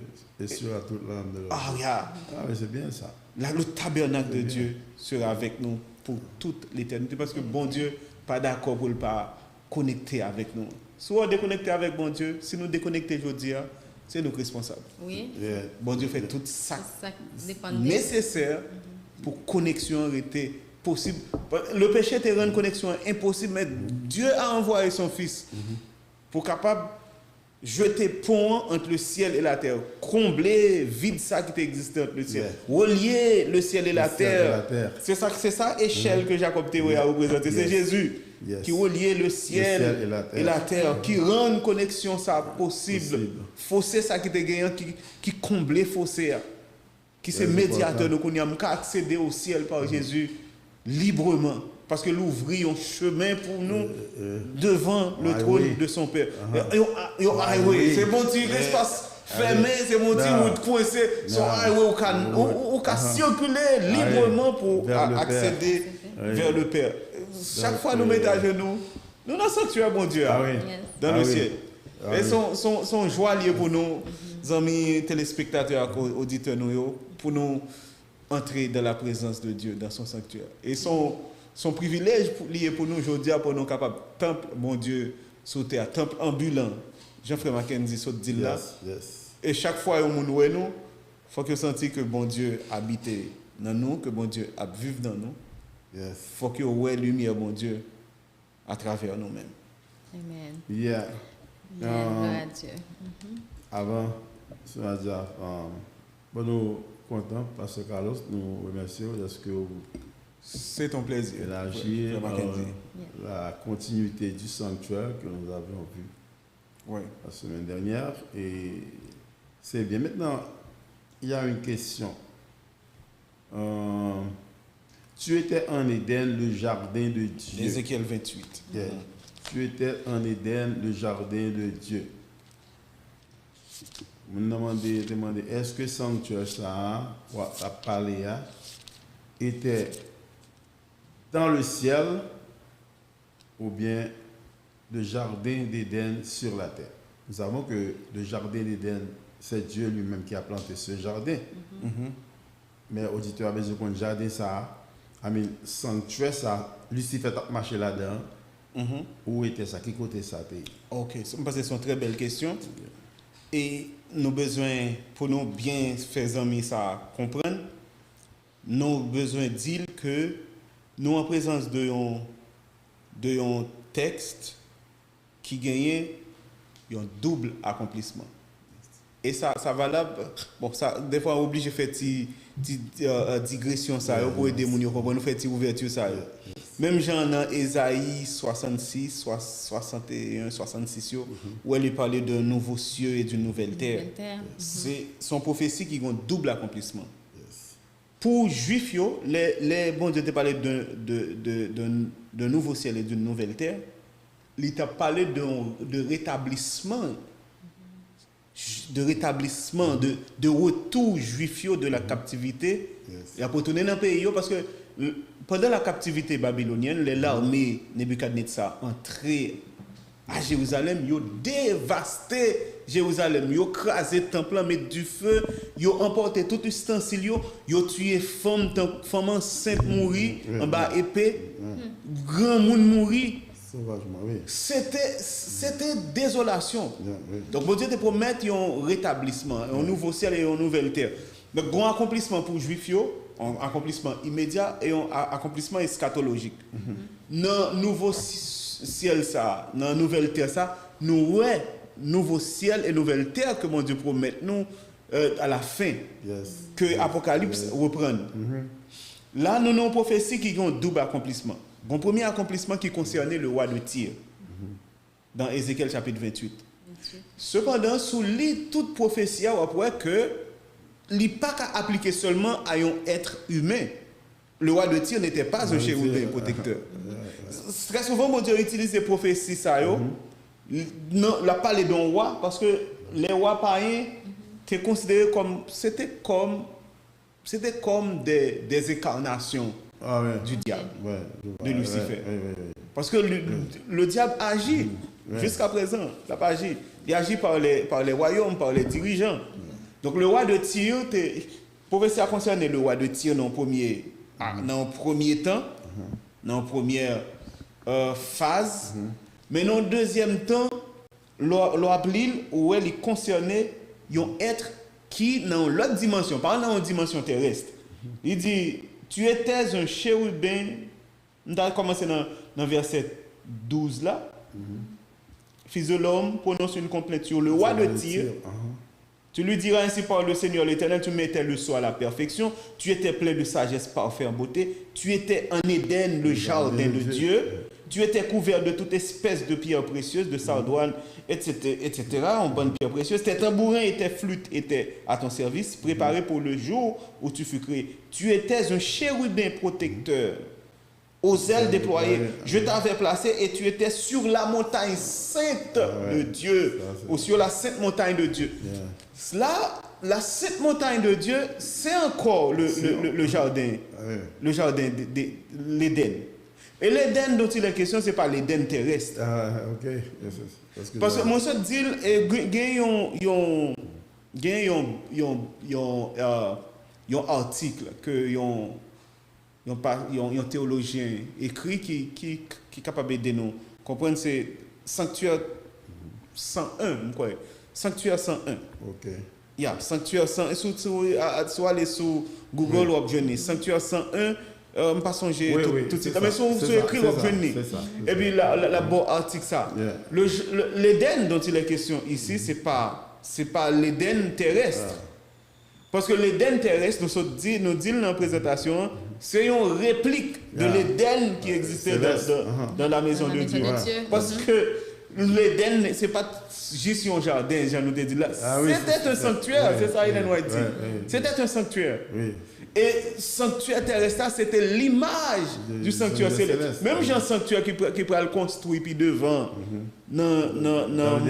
sera toute l'âme de l'homme. Mais c'est bien ça. Là, le tabernacle de Dieu sera avec nous pour toute l'éternité. Parce que bon Dieu n'est pas d'accord pour ne pas connecter avec nous. Si on est déconnecté avec bon Dieu, si nous déconnectons aujourd'hui, c'est nous responsables. Oui. Bon Dieu fait tout ça nécessaire pour connexion rester possible. Le péché te rend connexion impossible, mais Dieu a envoyé son Fils pour capable jeter pont entre le ciel et la terre, combler vide ça qui existe entre le ciel, relier le ciel et la terre. C'est ça échelle que Jacob a représenté. C'est Jésus qui relie le ciel et la terre, qui rend une connexion ça possible. Fossé ça qui est gagnant, qui comble fossé, qui c'est médiateur de qu'on a accéder au ciel par Jésus librement. Parce que l'ouvrir un chemin pour nous devant le trône de son Père. C'est bon petit espace fermé, c'est bon petit route coincé, son highway où can circuler librement pour accéder vers le Père. Chaque fois nous mettons à genoux, nous dans le sanctuaire, bon Dieu, dans le ciel. Et son joie lié pour nous. amis téléspectateurs, auditeurs, pour nous entrer dans la présence de Dieu, dans son sanctuaire. Et son privilège lié pour nous aujourd'hui, pour nous capables, temple, mon Dieu, sauter à temple ambulant. Jean-Frère Mackenzie saute dit là. Et chaque fois que nous voyons, il faut que sentir que bon Dieu habite dans nous, que bon Dieu a vécu dans nous. Il faut que nous voyons la lumière, bon Dieu, à travers nous-mêmes. Amen. Yeah. Gloire à Dieu. Avant, nous contents, Pasteur Carlos, nous remercions de ce que vous c'est ton plaisir élargir la continuité du sanctuaire que nous avions vu la semaine dernière. Et c'est bien. Maintenant, il y a une question. Tu étais en Éden, le jardin de Dieu. Ézéchiel 28. Yeah. Tu étais en Éden, le jardin de Dieu. Vous me demandez, est-ce que sanctuaire ça, à parler, était dans le ciel ou bien le jardin d'Éden sur la terre? Nous savons que le jardin d'Éden, c'est Dieu lui-même qui a planté ce jardin. Mais auditeur a besoin qu'on jardin ça, sanctuaire ça, Lucifer a marché là-dedans. Où était ça? Qui côté ça? Ok, parce que c'est une très belle question. Et nous avons besoin, pour nous bien faire amis ça comprendre, nous avons besoin de dire que nous en présence de un texte qui gagne un double accomplissement. Et ça valable, bon, ça, des fois, on est obligé de faire une digression ça, pour aider les gens, nous faire une ouverture ça. Même genre dans Ésaïe 66, 61, 66, où elle parlait d'un nouveau ciel et d'une nouvelle terre. C'est son prophétie qui a un double accomplissement. Pour les Juifs, les bon Dieu te parlait d'un nouveau ciel et d'une nouvelle terre. Il t'a parlé de rétablissement, de retour juif de la captivité. Et après retourner dans le pays parce que pendant la captivité babylonienne, l'armée Nebuchadnezzar entrée à Jérusalem, ils ont dévasté Jérusalem, ils ont crasé le temple, mis du feu, ils ont emporté tout ustensile, ils ont tué femmes enceintes mourir en bas épée, grand monde mourir. C'était désolation. Donc, bon Dieu te promet un rétablissement, un nouveau ciel et une nouvelle terre. Donc, grand accomplissement pour les Juifs, un accomplissement immédiat et un accomplissement eschatologique. Dans le nouveau ciel, ça, dans la nouvelle terre, ça, nous avons nouveau ciel et nouvelle terre que mon Dieu promet nous à la fin, que l'Apocalypse reprenne. Là, nous avons une prophétie qui a un double accomplissement. Mon premier accomplissement qui concernait le roi de Tyr, dans Ézéchiel chapitre 28. Cependant, sous toute prophétie, on voit que il n'est pas qu'à appliquer seulement à un être humain. Le roi de Tyr n'était pas un chérubin protecteur. Très souvent, mon Dieu utilise ces prophéties, il a parlé d'un roi, parce que les rois païens étaient considérés comme, c'était comme des incarnations du diable, de Lucifer. Parce que le diable agit jusqu'à présent. Il agit par les royaumes, par les dirigeants. Donc le roi de Tyr, prophétie a concerné le roi de Tyr dans le premier temps, dans la première phase. Mais dans le deuxième temps, l'Ablil, où il concernait un être qui, dans l'autre dimension, pas dans une dimension terrestre, il dit, tu étais un chérubin, on a commencé dans verset 12 là, fils de l'homme, prononce une complainte sur le roi de Tyr. Tu lui diras ainsi par le Seigneur l'Éternel, tu mettais le sceau à la perfection, tu étais plein de sagesse, parfait en beauté, tu étais en Éden, le jardin de Dieu, tu étais couvert de toute espèce de pierres précieuses, de sardoines, etc., en bonne pierre précieuse. Tes tambourins et tes flûtes étaient à ton service, préparés pour le jour où tu fus créé. Tu étais un chérubin protecteur, aux ailes déployées. Je t'avais placé et tu étais sur la montagne sainte de Dieu, ou sur la sainte montagne de Dieu. Là, la sainte montagne de Dieu, c'est encore le jardin, le jardin de l'Éden. Et l'Éden dont il est question, ce n'est pas l'Éden terrestre. Ok. Parce que mon seul dit, il y a il y a un article que un théologien écrit qui est capable d'aider nous. Comprendre, c'est Sanctuaire 101, quoi. Sanctuaire 101. OK. Yeah, Sanctuaire 101. Si aller sur Google ou Journey, Sanctuaire 101, je ne pas songer tout de suite. Mais si vous écrivez ou Journey, et puis la bon article ça. L'Éden dont il est question ici, c'est pas l'Éden terrestre. Parce que l'Éden terrestre, nous dit dans la présentation, c'est une réplique de l'Éden qui existait dans la maison de Dieu. Parce que l'Éden, ce n'est pas juste un jardin, je nous ai dit là. C'était un sanctuaire, c'est ça, Ellen White dit. C'était un sanctuaire. Et sanctuaire terrestre, c'était l'image du sanctuaire céleste. Même j'ai un sanctuaire qui peut le construire puis devant, dans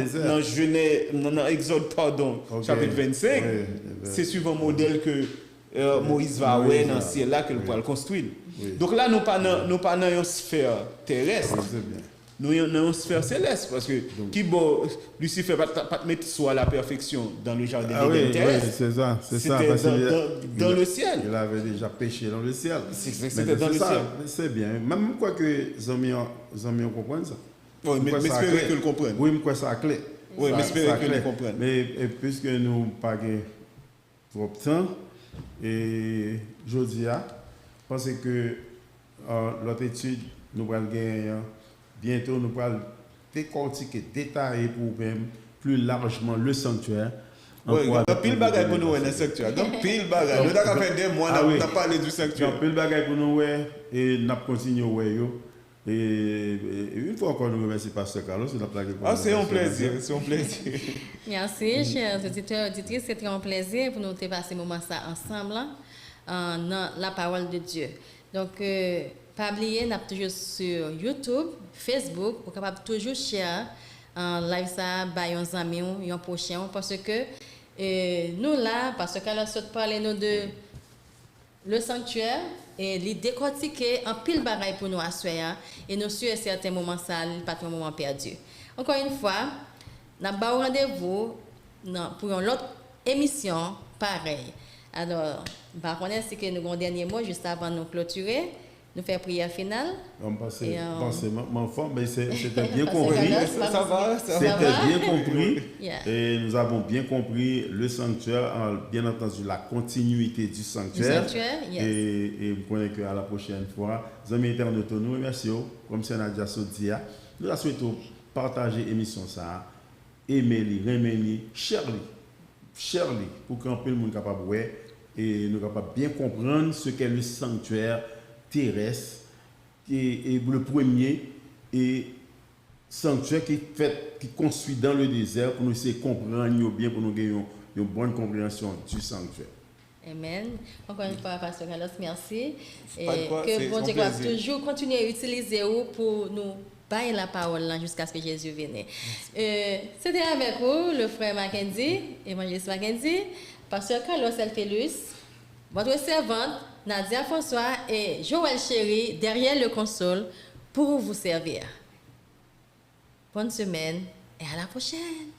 Exode, chapitre 25, c'est suivant un modèle que Moïse va avoir dans le ciel là qu'il peut le construire. Donc là, nous pas dans une sphère terrestre. Nous avons une sphère céleste parce que Lucifer va pas te mettre soit à la perfection dans le jardin d'Éden terrestre. C'est ça. C'était dans le ciel. Il avait déjà péché dans le ciel. C'était dans le ciel. C'est bien. Même quoi que les amis comprennent ça. Oui, mais espérez qu'ils le comprennent. Oui, mais ça clé. Oui, mais espérez qu'ils le comprennent. Mais puisque nous pas trop de temps, et je dis, parce que l'autre étude, nous allons gagner. Bientôt, nous allons décortiquer, détailler pour même plus largement le sanctuaire. Oui, il y a pile de bagages pour nous dans le sanctuaire. Il y a pile de bagages. Nous avons fait des mois, on a parlé du sanctuaire. Il y a pile de bagages pour nous et nous continuons. Et une fois encore, nous remercions Pasteur Carlos. C'est un plaisir. C'est un plaisir. Merci, chers auditeurs et auditrices. C'était un plaisir pour nous de passer ce moment ensemble dans la parole de Dieu. Donc, pas oublier, nous sommes toujours sur YouTube, Facebook, pour capable toujours share en live ça, by nos amis, un prochain, parce que nous là, parce que là, nous parlons de le sanctuaire et les décortiquer en pile bagaille pour nous assurer et nous sur certains moments ça, pas un moment perdu. Encore une fois, nous avons rendez-vous pour une autre émission pareille. Alors, par contre, c'est que nous avons un dernier mot juste avant de nous clôturer. Nous faisons prière finale. On passe mon forme, mais c'était bien compris. Ça va. C'était bien compris. Et nous avons bien compris le sanctuaire, bien entendu la continuité du sanctuaire. Et vous connaissez qu'à la prochaine fois, les amis internautes, nous remercions, comme c'est Nadia Sodia. Nous la souhaitons partager l'émission ça, aimer-les, remercier, cher-les, pour qu'on puisse le capable de voir et nous capable bien comprendre ce qu'est le sanctuaire terrestre et le premier et sanctuaire qui construit dans le désert pour nous essayer de comprendre bien, pour nous gagner une bonne compréhension du sanctuaire. Amen. Encore une fois, Pasteur Carlos, merci. Et que bon Dieu va toujours continuer à utiliser pour nous bailler la parole là jusqu'à ce que Jésus vienne. C'était avec vous, le frère Mackenzie, évangéliste Mackenzie, Pasteur Carlos Elphelus, votre servante, Nadia François et Joël Chéri derrière le console pour vous servir. Bonne semaine et à la prochaine.